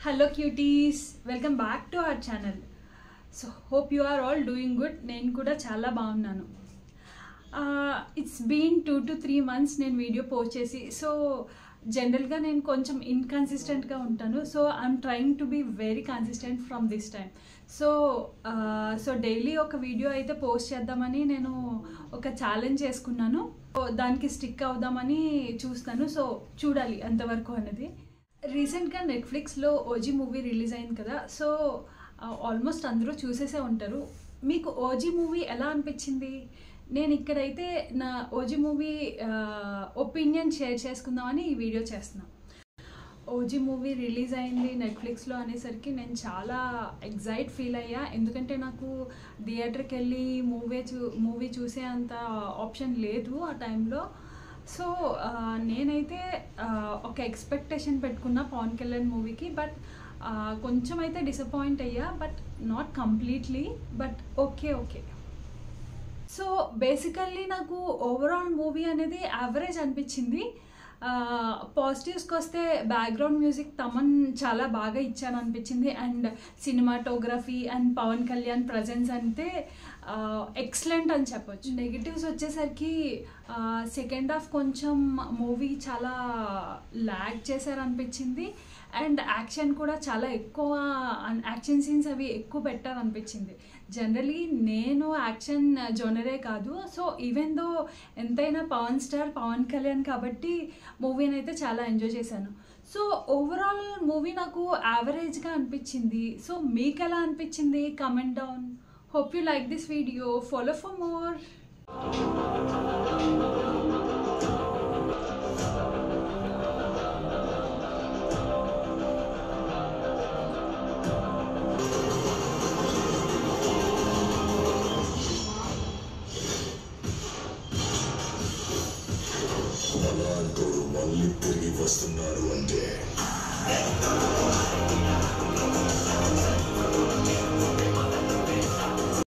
Hello cuties, welcome back to our channel. So hope you are all doing good. నేను కూడా చాలా బాగున్నాను. It's been 2 to 3 months నేను video post చేసి. So జనరల్గా నేను కొంచెం ఇన్కన్సిస్టెంట్గా ఉంటాను. So I'm trying to be very consistent from this time. So daily ఒక వీడియో అయితే పోస్ట్ చేద్దామని నేను ఒక ఛాలెంజ్ చేసుకున్నాను. దానికి స్టిక్ అవుదామని చూస్తాను. సో చూడాలి అంతవరకు అన్నది. రీసెంట్గా నెట్ఫ్లిక్స్లో ఓజీ మూవీ రిలీజ్ అయింది కదా. సో ఆల్మోస్ట్ అందరూ చూసేసే ఉంటారు. మీకు ఓజీ మూవీ ఎలా అనిపించింది? నేను ఇక్కడైతే నా ఓజీ మూవీ ఒపీనియన్ షేర్ చేసుకుందామని ఈ వీడియో చేస్తున్నాను. ఓజీ మూవీ రిలీజ్ అయింది నెట్ఫ్లిక్స్లో అనేసరికి నేను చాలా ఎగ్జైట్ ఫీల్ అయ్యా. ఎందుకంటే నాకు థియేటర్కి వెళ్ళి మూవీ చూసే అంత ఆప్షన్ లేదు ఆ టైంలో. సో నేనైతే ఒక ఎక్స్పెక్టేషన్ పెట్టుకున్నా పవన్ కళ్యాణ్ మూవీకి. బట్ కొంచెం అయితే డిసప్పాయింట్ అయ్యా, but not completely, but okay. So basically నాకు ఓవరాల్ మూవీ అనేది యావరేజ్ అనిపించింది. పాజిటివ్స్కి వస్తే బ్యాక్గ్రౌండ్ మ్యూజిక్ తమన్ చాలా బాగా ఇచ్చాను అనిపించింది. And cinematography and Pawan Kalyan presence అంటే ఎక్సలెంట్ అని చెప్పొచ్చు. నెగిటివ్స్ వచ్చేసరికి సెకండ్ హాఫ్ కొంచెం మూవీ చాలా ల్యాగ్ చేశారనిపించింది. అండ్ యాక్షన్ కూడా చాలా ఎక్కువ, యాక్షన్ సీన్స్ అవి ఎక్కువ పెట్టారనిపించింది. జనరలీ నేను యాక్షన్ జోనరే కాదు. సో ఈవెన్ దో ఎంతైనా పవన్ కళ్యాణ్ కాబట్టి మూవీని అయితే చాలా ఎంజాయ్ చేశాను. సో ఓవరాల్ మూవీ నాకు యావరేజ్గా అనిపించింది. సో మీకు ఎలా అనిపించింది? Comment down. Hope you like this video. Follow for more. అలాంటోడు మళ్ళీ తిరిగి వస్తున్నారు అంటే